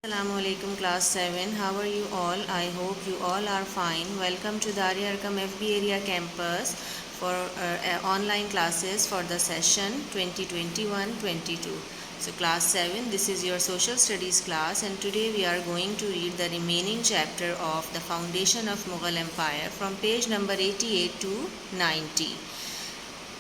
Assalamualaikum class 7. How are you all? I hope you all are fine. Welcome to Darya Arkam FB area campus for online classes for the session 2021-22. So class 7, this is your social studies class, and today we are going to read the remaining chapter of the foundation of Mughal Empire from page number 88 to 90.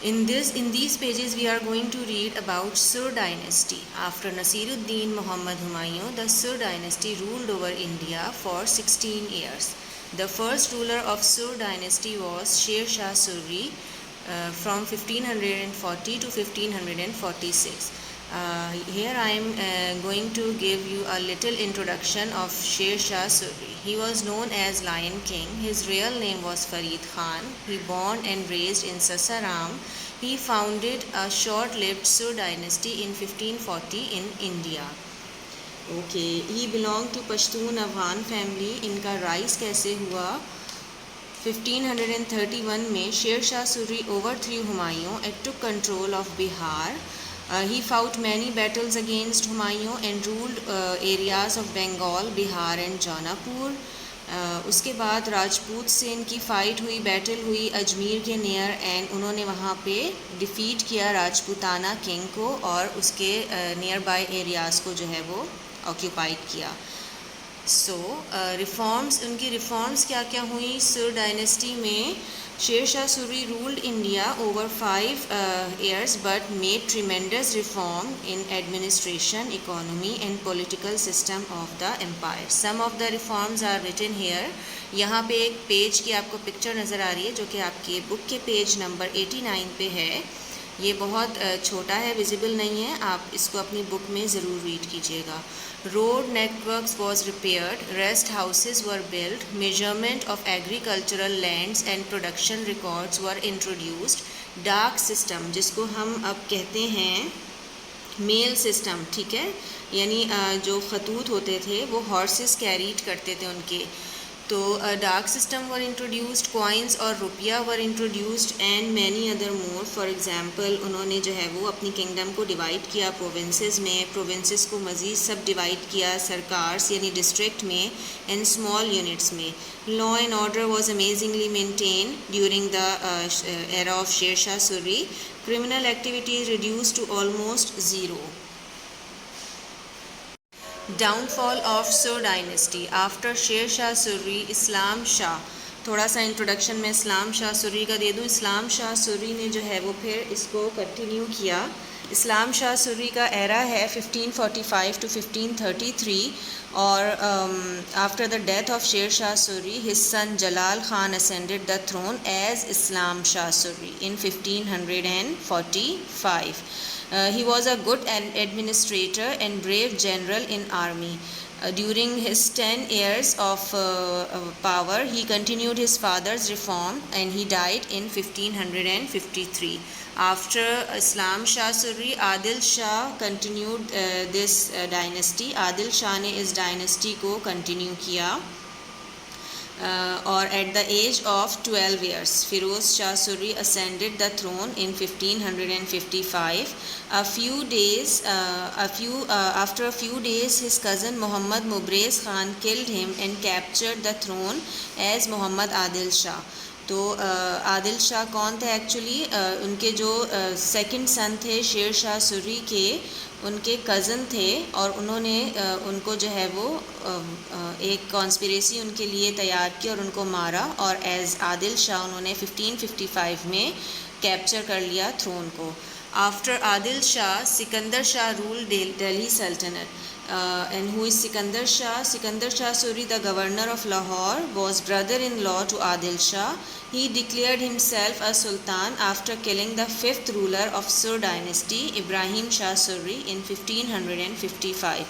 In these pages we are going to read about Sur dynasty. After Nasiruddin Muhammad Humayun, the Sur dynasty ruled over India for 16 years. The first ruler of Sur dynasty was Sher Shah Suri from 1540 to 1546. Here I am going to give you a little introduction of Sher Shah Suri. He was known as Lion King. His real name was Farid Khan. He born and raised in Sasaram. He founded a short-lived Sur dynasty in 1540 in India. Okay, he belonged to Pashtun Afghan family. इनका rise कैसे हुआ? 1531 में शेर Shah Suri overthrew Humayun and took control of Bihar. He fought many battles against Humayun and ruled areas of Bengal, Bihar and Jaunpur. उसके बाद राजपूत से इनकी fight हुई, बैटल हुई अजमेर के नियर, एंड उन्होंने वहाँ पे डिफ़ीट किया राजपूताना किंग को और उसके नियर बाय एरियाज़ को जो है वो ऑक्यूपाइड किया. सो रिफॉर्म्स, उनकी रिफॉर्म्स क्या क्या हुई सुर डायनेस्टी में? शेर Shah Suri ruled India over 5 years but made tremendous reform in administration, economy and political system of the empire. Some of the reforms are written here. यहाँ पे एक पेज की आपको पिक्चर नज़र आ रही है जो कि आपके बुक के पेज नंबर 89 पे है. ये बहुत छोटा है, विजिबल नहीं है, आप इसको अपनी बुक में ज़रूर रीड कीजिएगा. Road networks was repaired, rest houses were built, measurement of agricultural lands and production records were introduced. डाक सिस्टम, जिसको हम अब कहते हैं मेल सिस्टम, ठीक है, यानी जो खतूत होते थे वो हॉर्सेस कैरीड करते थे उनके, तो डाक सिस्टम वर इंट्रोड्यूस्ड, कॉइन्स और रुपया were introduced and many other more. For example उन्होंने जो है वो अपनी किंगडम को डिवाइड किया प्रोविंसेस में, प्रोविंसेस को मज़ीद सब डिवाइड किया सरकार्स यानी डिस्ट्रिक्ट में एंड स्मॉल यूनिट्स में. Law and order was amazingly maintain during the era of Sher Shah Suri. Criminal activities reduced to almost zero. Downfall of Sur dynasty. After Sher Shah Suri, इस्लाम शाह. थोड़ा सा इंट्रोडक्शन में इस्लाम शाह सूरी का दे दूँ. इस्लाम शाह सूरी ने जो है वो फिर इसको कंटिन्यू किया. इस्लाम शाह सूरी का एरा है 1545 टू 1533 और after the death of Sher Shah Suri his son Jalal Khan ascended the throne as Islam Shah Suri in 1545. He was a good administrator and brave general in army. During his 10 years of power, he continued his father's reform and he died in 1553. After Islam Shah Suri, Adil Shah continued this dynasty. Adil Shah ने इस dynasty को continue किया. और at the age of 12 years, Firoz Shah Suri ascended the throne in 1555. After a few days, his cousin Muhammad Mubrez Khan killed him and captured the throne as Muhammad Adil Shah. तो आदिल शाह कौन थे actually? उनके जो second सन थे शेर शाह सूरी के, उनके cousin थे और उन्होंने उनको जो है वो एक कॉन्स्पिरेसी उनके लिए तैयार की और उनको मारा और एज़ आदिल शाह उन्होंने 1555 में कैप्चर कर लिया थ्रोन को. आफ्टर आदिल शाह, सिकंदर शाह रूल दिल्ली सल्तनत. And who is Sikandar Shah? Sikandar Shah Suri, the governor of Lahore, was brother-in-law to Adil Shah. He declared himself a sultan after killing the fifth ruler of Sur dynasty, Ibrahim Shah Suri, in 1555.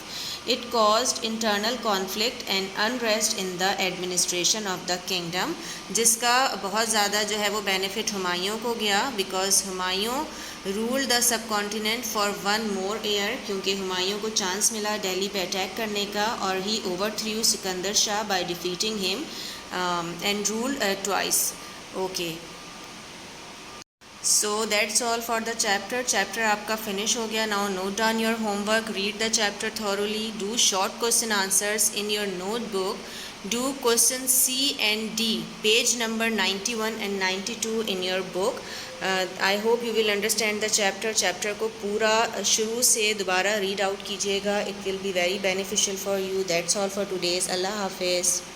It caused internal conflict and unrest in the administration of the kingdom, जिसका बहुत ज़्यादा जो है वो benefit Humayun को गया, because Humayun ruled the sub continent for 1 more year, क्योंकि हुमायूं को चांस मिला दिल्ली पे अटैक करने का और he overthrew Sikandar Shah by defeating him and ruled twice. Okay, So that's all for the chapter आपका finish हो गया. Now note down your homework, read the chapter thoroughly, do short question answers in your notebook, do questions C and D, page number 91 and 92 in your book. I hope you will understand the chapter को पूरा शुरू से दोबारा read out कीजिएगा. It will be very beneficial for you. That's all for today's. Allah Hafiz.